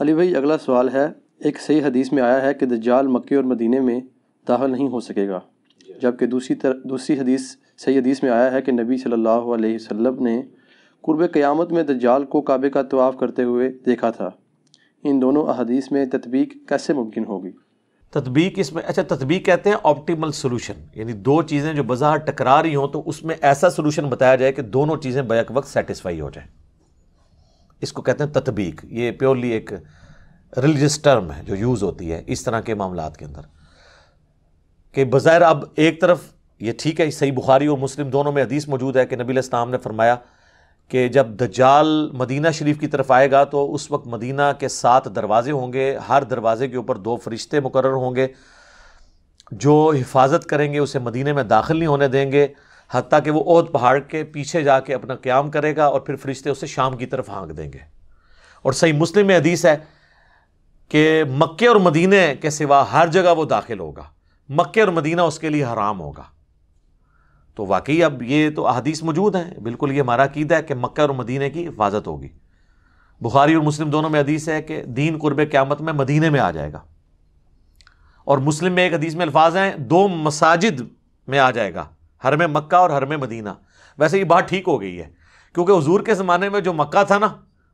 علی بھائی اگلا سوال ہے، ایک صحیح حدیث میں آیا ہے کہ دجال مکے اور مدینے میں داخل نہیں ہو سکے گا، جبکہ دوسری صحیح حدیث میں آیا ہے کہ نبی صلی اللہ علیہ وسلم نے قرب قیامت میں دجال کو کعبے کا طواف کرتے ہوئے دیکھا تھا۔ ان دونوں احادیث میں تطبیق کیسے ممکن ہوگی؟ تطبیق اس میں تطبیق کہتے ہیں آپٹیمل سولوشن، یعنی دو چیزیں جو بظاہر ٹکرا رہی ہوں تو اس میں ایسا سولوشن بتایا جائے کہ دونوں چیزیں بیک وقت سیٹسفائی ہو جائیں، اس کو کہتے ہیں تطبیق۔ یہ پیورلی ایک ریلیجس ٹرم ہے جو یوز ہوتی ہے اس طرح کے معاملات کے اندر، کہ بظاہر اب ایک طرف یہ ٹھیک ہے، صحیح بخاری اور مسلم دونوں میں حدیث موجود ہے کہ نبی علیہ السلام نے فرمایا کہ جب دجال مدینہ شریف کی طرف آئے گا تو اس وقت مدینہ کے 7 دروازے ہوں گے، ہر دروازے کے اوپر 2 فرشتے مقرر ہوں گے جو حفاظت کریں گے، اسے مدینہ میں داخل نہیں ہونے دیں گے حتیٰ کہ وہ احد پہاڑ کے پیچھے جا کے اپنا قیام کرے گا، اور پھر فرشتے اسے شام کی طرف ہانک دیں گے۔ اور صحیح مسلم میں حدیث ہے کہ مکے اور مدینہ کے سوا ہر جگہ وہ داخل ہوگا، مکے اور مدینہ اس کے لیے حرام ہوگا۔ تو واقعی اب یہ تو احادیث موجود ہیں، بالکل یہ ہمارا عقیدہ ہے کہ مکہ اور مدینہ کی حفاظت ہوگی۔ بخاری اور مسلم دونوں میں حدیث ہے کہ دین قرب قیامت میں مدینہ میں آ جائے گا، اور مسلم میں ایک حدیث میں الفاظ ہیں 2 مساجد میں آ جائے گا، حرم مکہ اور حرم مدینہ۔ ویسے یہ بات ٹھیک ہو گئی ہے، کیونکہ حضور کے زمانے میں جو مکہ تھا نا،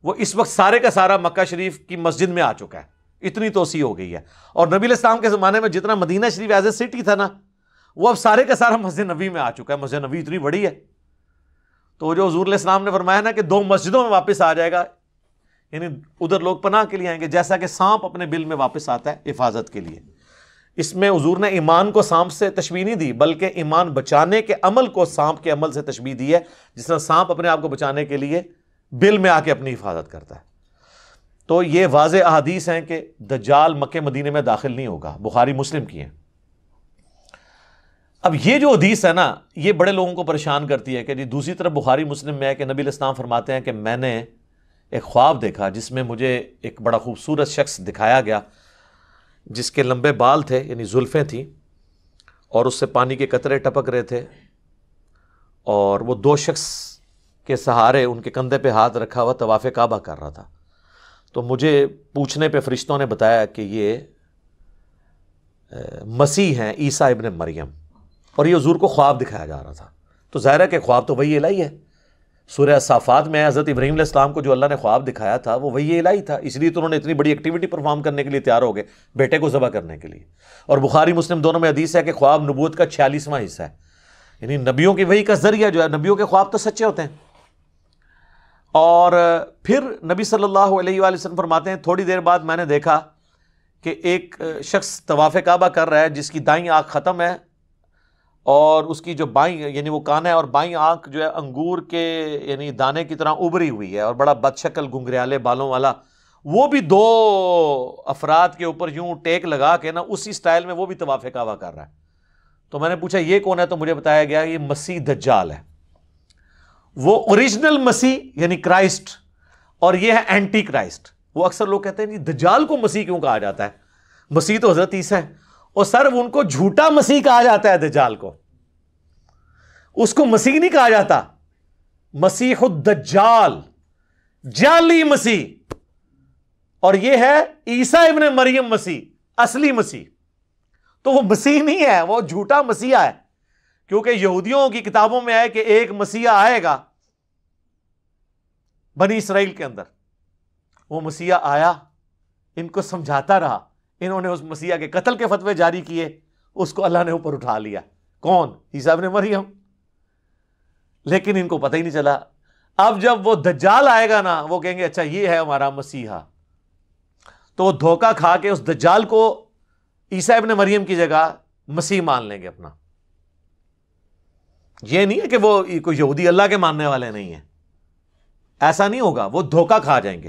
وہ اس وقت سارے کا سارا مکہ شریف کی مسجد میں آ چکا ہے، اتنی توسیع ہو گئی ہے۔ اور نبی علیہ السلام کے زمانے میں جتنا مدینہ شریف ایز اے سٹی تھا نا، وہ اب سارے کا سارا مسجد نبی میں آ چکا ہے۔ مسجد نبی اتنی بڑی ہے، تو جو حضور علیہ السلام نے فرمایا نا کہ 2 مسجدوں میں واپس آ جائے گا، یعنی ادھر لوگ پناہ کے لیے آئیں گے، جیسا کہ سانپ اپنے بل میں واپس آتا ہے حفاظت کے لیے۔ اس میں حضور نے ایمان کو سانپ سے تشبیہ نہیں دی، بلکہ ایمان بچانے کے عمل کو سانپ کے عمل سے تشبیہ دی ہے، جس طرح سانپ اپنے آپ کو بچانے کے لیے بل میں آ کے اپنی حفاظت کرتا ہے۔ تو یہ واضح احادیث ہیں کہ دجال مکہ مدینے میں داخل نہیں ہوگا، بخاری مسلم کی ہیں۔ اب یہ جو حدیث ہے نا، یہ بڑے لوگوں کو پریشان کرتی ہے کہ جی دوسری طرف بخاری مسلم میں ہے کہ نبی علیہ السلام فرماتے ہیں کہ میں نے ایک خواب دیکھا جس میں مجھے ایک بڑا خوبصورت شخص دکھایا گیا جس کے لمبے بال تھے، یعنی زلفیں تھیں، اور اس سے پانی کے قطرے ٹپک رہے تھے، اور وہ 2 شخص کے سہارے ان کے کندھے پہ ہاتھ رکھا ہوا طواف کعبہ کر رہا تھا۔ تو مجھے پوچھنے پہ فرشتوں نے بتایا کہ یہ مسیح ہیں، عیسیٰ ابن مریم، اور یہ حضور کو خواب دکھایا جا رہا تھا۔ تو ظاہر ہے کہ خواب تو وحی الہی ہے، سورہ صافات میں حضرت ابراہیم علیہ السلام کو جو اللہ نے خواب دکھایا تھا وہ وحی الہی تھا، اس لیے تو انہوں نے اتنی بڑی ایکٹیویٹی پرفارم کرنے کے لیے تیار ہو گئے، بیٹے کو ذبح کرنے کے لیے۔ اور بخاری مسلم دونوں میں حدیث ہے کہ خواب نبوت کا 46واں حصہ ہے، یعنی نبیوں کی وحی کا ذریعہ جو ہے، نبیوں کے خواب تو سچے ہوتے ہیں۔ اور پھر نبی صلی اللہ علیہ وآلہ وسلم فرماتے ہیں تھوڑی دیر بعد میں نے دیکھا کہ ایک شخص طواف کعبہ کر رہا ہے جس کی دائیں آنکھ ختم ہے، اور اس کی جو بائیں یعنی وہ کان ہے، اور بائیں آنکھ جو ہے انگور کے یعنی دانے کی طرح ابری ہوئی ہے، اور بڑا بد شکل گنگریالے بالوں والا، وہ بھی 2 افراد کے اوپر یوں ٹیک لگا کے نا اسی سٹائل میں وہ بھی طواف کعبہ کر رہا ہے۔ تو میں نے پوچھا یہ کون ہے؟ تو مجھے بتایا گیا یہ مسیح دجال ہے، وہ اوریجنل مسیح یعنی کرائسٹ، اور یہ ہے اینٹی کرائسٹ۔ وہ اکثر لوگ کہتے ہیں جی دجال کو مسیح کیوں کہا جاتا ہے؟ مسیح تو حضرت عیسیٰ ہے، اور سر ان کو جھوٹا مسیح کہا جاتا ہے، دجال کو، اس کو مسیح نہیں کہا جاتا، مسیح الدجال، جعلی مسیح، اور یہ ہے عیسیٰ ابن مریم مسیح، اصلی مسیح۔ تو وہ مسیح نہیں ہے، وہ جھوٹا مسیحا ہے، کیونکہ یہودیوں کی کتابوں میں ہے کہ ایک مسیحا آئے گا بنی اسرائیل کے اندر۔ وہ مسیحا آیا، ان کو سمجھاتا رہا، انہوں نے اس مسیحا کے قتل کے فتوے جاری کیے، اس کو اللہ نے اوپر اٹھا لیا۔ کون؟ عیسیٰ ابن مریم۔ لیکن ان کو پتہ ہی نہیں چلا۔ اب جب وہ دجال آئے گا نا، وہ کہیں گے اچھا یہ ہے ہمارا مسیحا، تو وہ دھوکہ کھا کے اس دجال کو عیسیٰ ابن مریم کی جگہ مسیح مان لیں گے اپنا۔ یہ نہیں ہے کہ وہ کوئی یہودی اللہ کے ماننے والے نہیں ہیں، ایسا نہیں ہوگا، وہ دھوکہ کھا جائیں گے،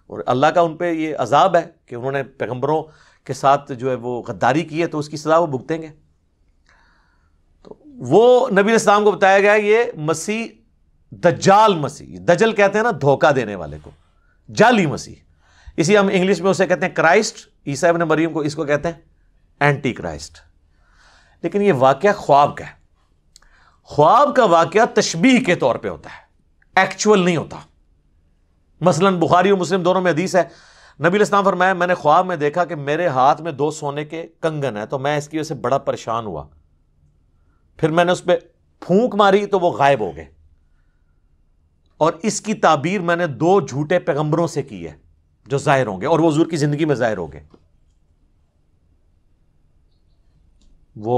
اور اللہ کا ان پہ یہ عذاب ہے کہ انہوں نے پیغمبروں کے ساتھ جو ہے وہ غداری کی ہے، تو اس کی سزا وہ بھگتیں گے۔ تو وہ نبی علیہ السلام کو بتایا گیا یہ مسیح دجال مسیح، دجل کہتے ہیں نا دھوکہ دینے والے کو، جعلی مسیح، اسی ہم انگلش میں اسے کہتے ہیں کرائسٹ، عیسیٰ ابن مریم کو اس کو کہتے ہیں اینٹی کرائسٹ۔ لیکن یہ واقعہ خواب کا ہے، خواب کا واقعہ تشبیہ کے طور پہ ہوتا ہے، ایکچول نہیں ہوتا۔ مثلا بخاری و مسلم دونوں میں حدیث ہے نبی علیہ السلام فرمایا میں نے خواب میں دیکھا کہ میرے ہاتھ میں 2 سونے کے کنگن ہیں، تو میں اس کی وجہ سے بڑا پریشان ہوا، پھر میں نے اس پہ پھونک ماری تو وہ غائب ہو گئے، اور اس کی تعبیر میں نے 2 جھوٹے پیغمبروں سے کی ہے جو ظاہر ہوں گے، اور وہ حضور کی زندگی میں ظاہر ہو گئے۔ وہ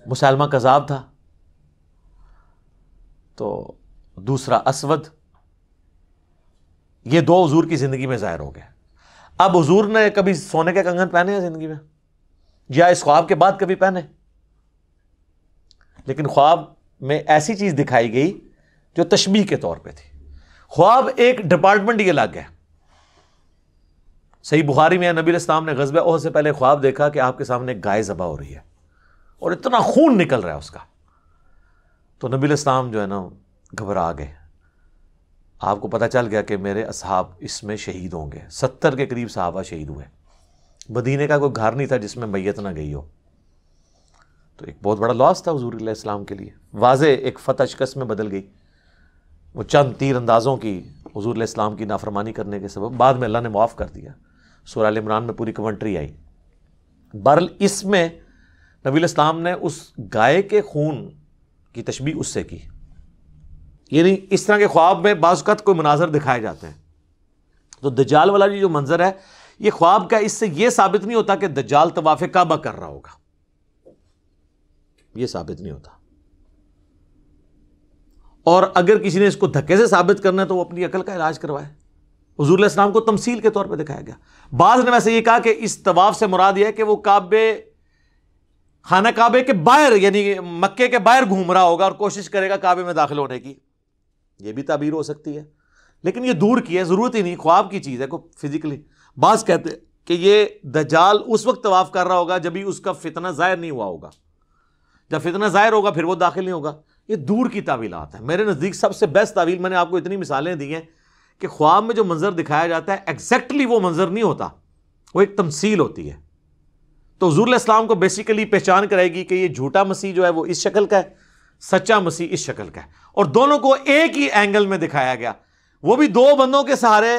مسلمہ کذاب تھا، تو دوسرا اسود، یہ 2 حضور کی زندگی میں ظاہر ہو گئے۔ اب حضور نے کبھی سونے کے کنگن پہنے ہیں زندگی میں، یا اس خواب کے بعد کبھی پہنے؟ لیکن خواب میں ایسی چیز دکھائی گئی جو تشبیہ کے طور پہ تھی۔ خواب ایک ڈپارٹمنٹ ہی الگ ہے۔ صحیح بخاری میں نبی علیہ السلام نے غزوہ احد سے پہلے خواب دیکھا کہ آپ کے سامنے ایک گائے ذبح ہو رہی ہے اور اتنا خون نکل رہا ہے اس کا، تو نبی علیہ السلام جو ہے نا گھبرا گئے۔ آپ کو پتہ چل گیا کہ میرے اصحاب اس میں شہید ہوں گے، 70 کے قریب صحابہ شہید ہوئے، مدینے کا کوئی گھر نہیں تھا جس میں میت نہ گئی ہو، تو ایک بہت بڑا لاس تھا حضور علیہ السلام کے لیے۔ واضح ایک فتح شکست میں بدل گئی، وہ چند تیر اندازوں کی حضور علیہ السلام کی نافرمانی کرنے کے سبب، بعد میں اللہ نے معاف کر دیا، سورہ ال عمران میں پوری کمنٹری آئی۔ بہرحال اس میں نبی علیہ السلام نے اس گائے کے خون کی تشبیہ اس سے کی، یعنی اس طرح کے خواب میں بعض اوقات کوئی مناظر دکھائے جاتے ہیں۔ تو دجال والا جو منظر ہے یہ خواب کا، اس سے یہ ثابت نہیں ہوتا کہ دجال طواف کعبہ کر رہا ہوگا، یہ ثابت نہیں ہوتا، اور اگر کسی نے اس کو دھکے سے ثابت کرنا ہے تو وہ اپنی عقل کا علاج کروائے۔ حضور علیہ السلام کو تمثیل کے طور پہ دکھایا گیا۔ بعض نے ویسے یہ کہا کہ اس طواف سے مراد یہ ہے کہ وہ خانہ کعبے کے باہر، یعنی مکے کے باہر گھوم رہا ہوگا اور کوشش کرے گا کعبے میں داخل ہونے کی، یہ بھی تعبیر ہو سکتی ہے، لیکن یہ دور کی ہے، ضرورت ہی نہیں، خواب کی چیز ہے کوئی فزیکلی۔ بعض کہتے ہیں کہ یہ دجال اس وقت طواف کر رہا ہوگا جب ہی اس کا فتنہ ظاہر نہیں ہوا ہوگا، جب فتنہ ظاہر ہوگا پھر وہ داخل نہیں ہوگا۔ یہ دور کی تعویلات ہیں۔ میرے نزدیک سب سے بیسٹ تعویل، میں نے آپ کو اتنی مثالیں دی ہیں کہ خواب میں جو منظر دکھایا جاتا ہے ایگزیکٹلی وہ منظر نہیں ہوتا، وہ ایک تمثیل ہوتی ہے۔ تو حضور علیہ السلام کو بیسیکلی پہچان کرے گی کہ یہ جھوٹا مسیح جو ہے وہ اس شکل کا ہے، سچا مسیح اس شکل کا ہے، اور دونوں کو ایک ہی اینگل میں دکھایا گیا۔ وہ بھی 2 بندوں کے سہارے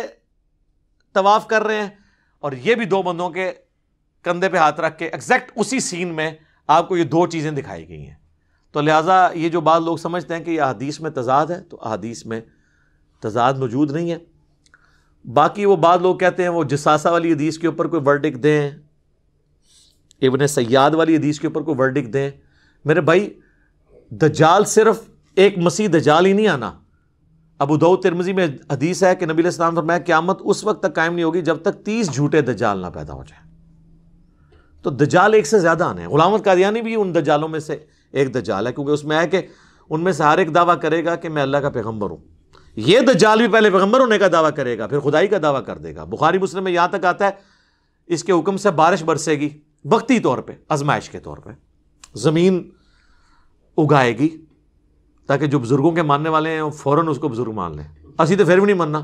طواف کر رہے ہیں، اور یہ بھی 2 بندوں کے کندھے پہ ہاتھ رکھ کے ایگزیکٹ اسی سین میں آپ کو یہ 2 چیزیں دکھائی گئی ہیں۔ تو لہٰذا یہ جو بعض لوگ سمجھتے ہیں کہ یہ احادیث میں تضاد ہے، تو احادیث میں تضاد موجود نہیں ہے۔ باقی وہ بعض لوگ کہتے ہیں وہ جساسہ والی حدیث کے اوپر کوئی ورڈکٹ دیں، ابن سیاد والی حدیث کے اوپر کوئی ورڈکٹ دیں۔ میرے بھائی دجال صرف ایک مسیح دجال ہی نہیں آنا۔ ابو داؤد ترمذی میں حدیث ہے کہ نبی علیہ السلام نے فرمایا قیامت اس وقت تک قائم نہیں ہوگی جب تک 30 جھوٹے دجال نہ پیدا ہو جائیں۔ تو دجال ایک سے زیادہ آنے ہیں۔ غلام احمد قادیانی بھی ان دجالوں میں سے ایک دجال ہے، کیونکہ اس میں ہے کہ ان میں سے ہر ایک دعویٰ کرے گا کہ میں اللہ کا پیغمبر ہوں۔ یہ دجال بھی پہلے پیغمبر ہونے کا دعویٰ کرے گا، پھر خدائی کا دعویٰ کر دے گا۔ بخاری مسلم میں یہاں تک آتا ہے اس کے حکم سے بارش برسے گی، وقتی طور پہ، آزمائش کے طور پہ زمین اگائے گی تاکہ جو بزرگوں کے ماننے والے ہیں وہ فوراً اس کو بزرگ مان لیں۔ اسی تو پھر بھی نہیں ماننا،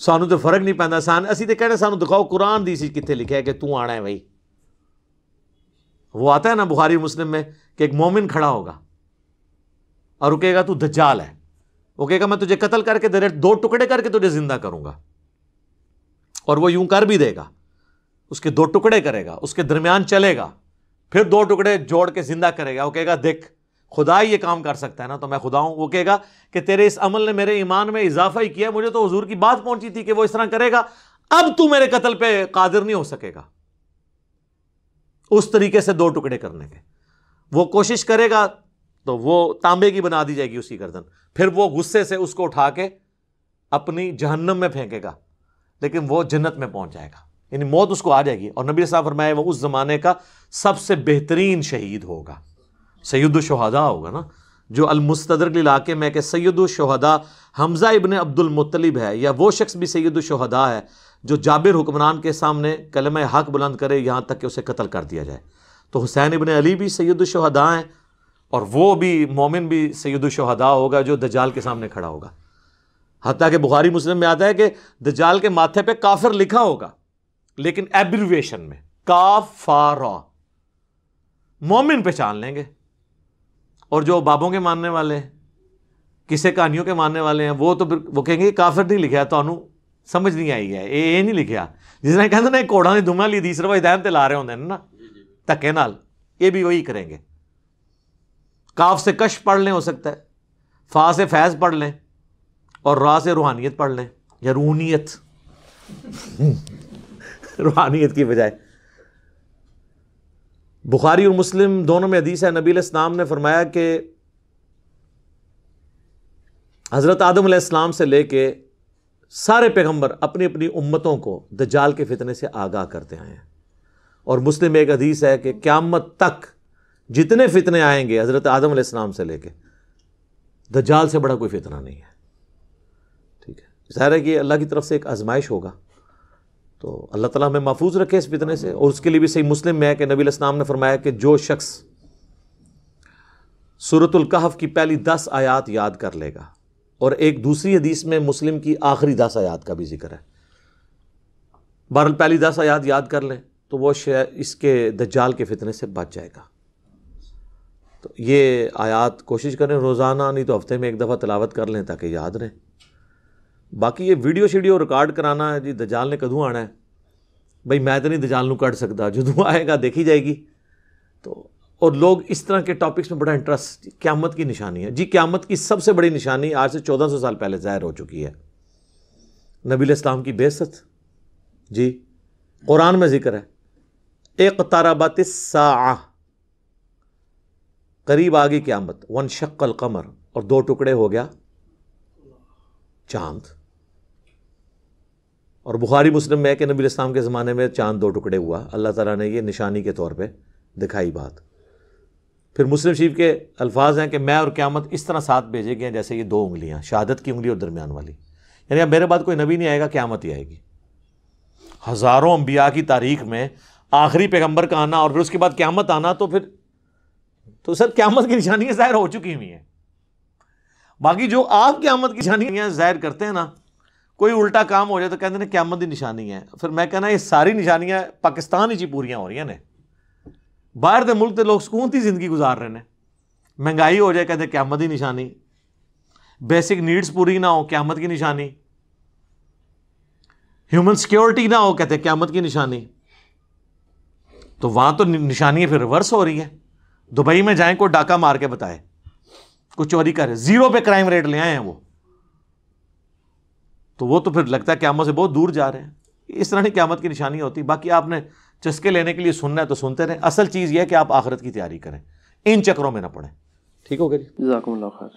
سانو تو فرق نہیں پیندا، اسی تو کہنے سانو دکھاؤ قرآن دی سی کتنے لکھا ہے کہ تو آنا ہے بھائی۔ وہ آتا ہے نا بخاری مسلم میں کہ ایک مومن کھڑا ہوگا اور وہ کہے گا تو دجال ہے، وہ کہے گا میں تجھے قتل کر کے 2 ٹکڑے کر کے تجھے زندہ کروں گا، اور وہ یوں کر بھی دے گا، اس کے 2 ٹکڑے کرے گا، اس کے درمیان چلے گا، پھر 2 ٹکڑے جوڑ کے زندہ کرے گا۔ وہ کہے گا دیکھ خدا ہی یہ کام کر سکتا ہے نا، تو میں خدا ہوں۔ وہ کہے گا کہ تیرے اس عمل نے میرے ایمان میں اضافہ ہی کیا، مجھے تو حضور کی بات پہنچی تھی کہ وہ اس طرح کرے گا، اب تو میرے قتل پہ قادر نہیں ہو سکے گا۔ اس طریقے سے 2 ٹکڑے کرنے کے وہ کوشش کرے گا تو وہ تانبے کی بنا دی جائے گی اس کی گردن، پھر وہ غصے سے اس کو اٹھا کے اپنی جہنم میں پھینکے گا، لیکن وہ جنت میں پہنچ جائے گا، یعنی موت اس کو آ جائے گی۔ اور نبی صاحب فرمایا وہ اس زمانے کا سب سے بہترین شہید ہوگا، سید الشہداء ہوگا نا، جو المستدرک علاقے میں کہ سید الشہداء حمزہ ابن عبد المطلب ہے، یا وہ شخص بھی سید الشہداء ہے جو جابر حکمران کے سامنے کلمہ حق بلند کرے یہاں تک کہ اسے قتل کر دیا جائے۔ تو حسین ابن علی بھی سید الشہداء ہیں، اور وہ بھی مومن بھی سید الشہداء ہوگا جو دجال کے سامنے کھڑا ہوگا۔ حتیٰ کہ بخاری مسلم میں آتا ہے کہ دجال کے ماتھے پہ کافر لکھا ہوگا، لیکن ایبریویشن میں کافارا، مومن پہچان لیں گے۔ اور جو بابوں کے ماننے والے ہیں، کسے کہانیوں کے ماننے والے ہیں، وہ تو وہ کہیں گے کافر نہیں لکھا ہے، تو سمجھ نہیں آئی ہے یہ نہیں لکھیا. جس نے کہتے نا کوڑا نے دھوما لی دی صرف ہدایت تے لا رہے ہوندے نا دھکے نال, یہ بھی وہی کریں گے. کاف سے کش پڑھ لیں ہو سکتا ہے, فا سے فیض پڑھ لیں, اور را سے روحانیت پڑھ لیں یا روحانیت روحانیت کی بجائے. بخاری اور مسلم دونوں میں حدیث ہے, نبی علیہ السلام نے فرمایا کہ حضرت آدم علیہ السلام سے لے کے سارے پیغمبر اپنی اپنی امتوں کو دجال کے فتنے سے آگاہ کرتے آئے ہیں. اور مسلم میں ایک حدیث ہے کہ قیامت تک جتنے فتنے آئیں گے حضرت آدم علیہ السلام سے لے کے, دجال سے بڑا کوئی فتنہ نہیں ہے. ٹھیک ہے, ظاہر ہے کہ اللہ کی طرف سے ایک آزمائش ہوگا, تو اللہ تعالیٰ ہمیں محفوظ رکھے اس فتنے سے. اور اس کے لیے بھی صحیح مسلم میں ہے کہ نبی علیہ السلام نے فرمایا کہ جو شخص سورۃ الکہف کی پہلی 10 آیات یاد کر لے گا, اور ایک دوسری حدیث میں مسلم کی آخری 10 آیات کا بھی ذکر ہے, بہرحال پہلی 10 آیات یاد کر لیں تو وہ اس کے دجال کے فتنے سے بچ جائے گا. تو یہ آیات کوشش کریں روزانہ, نہیں تو ہفتے میں ایک دفعہ تلاوت کر لیں تاکہ یاد رہیں. باقی یہ ویڈیو شیڈیو ریکارڈ کرانا ہے جی دجال نے کدوں آنا ہے, بھائی میں تو نہیں دجال نو کٹ سکتا, جدوں آئے گا دیکھی جائے گی. تو اور لوگ اس طرح کے ٹاپکس میں بڑا انٹرسٹ, قیامت کی نشانی ہے جی. قیامت کی سب سے بڑی نشانی آج سے 1400 سال پہلے ظاہر ہو چکی ہے, نبی علیہ السلام کی بعثت. جی قرآن میں ذکر ہے اقتربت الساعہ, قریب آ گئی قیامت. وانشق القمر, اور 2 ٹکڑے ہو گیا چاند. اور بخاری مسلم میں ہے کہ نبی علیہ السلام کے زمانے میں چاند 2 ٹکڑے ہوا, اللہ تعالیٰ نے یہ نشانی کے طور پہ دکھائی بات. پھر مسلم شریف کے الفاظ ہیں کہ میں اور قیامت اس طرح ساتھ بھیجے گئے ہیں جیسے یہ 2 انگلیاں, شہادت کی انگلی اور درمیان والی. یعنی اب میرے بعد کوئی نبی نہیں آئے گا, قیامت ہی آئے گی. ہزاروں انبیاء کی تاریخ میں آخری پیغمبر کا آنا اور پھر اس کے بعد قیامت آنا, تو سر قیامت کی نشانیاں ظاہر ہو چکی ہوئی ہیں. باقی جو آپ قیامت کی نشانیاں ظاہر کرتے ہیں نا, کوئی الٹا کام ہو جائے تو کہتے ہیں قیامت کی نشانی ہے. پھر میں کہنا یہ ساری نشانیاں پاکستان ہی پوریاں ہو رہی ہیں نے, باہر دے ملک تے لوگ سکون کی زندگی گزار رہے ہیں. مہنگائی ہو جائے کہتے ہیں قیامت کی نشانی, بیسک نیڈز پوری نہ ہو قیامت کی نشانی, ہیومن سیکیورٹی نہ ہو کہتے ہیں قیامت کی نشانی. تو وہاں تو نشانیاں پھر ریورس ہو رہی ہیں. دبئی میں جائیں کوئی ڈاکہ مار کے بتائے, کوئی چوری کرے, 0 پہ کرائم ریٹ لے آئے ہیں وہ تو پھر لگتا ہے قیامت سے بہت دور جا رہے ہیں. اس طرح نہیں قیامت کی نشانی ہوتی. باقی آپ نے چسکے لینے کے لیے سننا ہے تو سنتے رہیں. اصل چیز یہ ہے کہ آپ آخرت کی تیاری کریں, ان چکروں میں نہ پڑیں. ٹھیک ہو گیا جی, جزاکم اللہ خیر.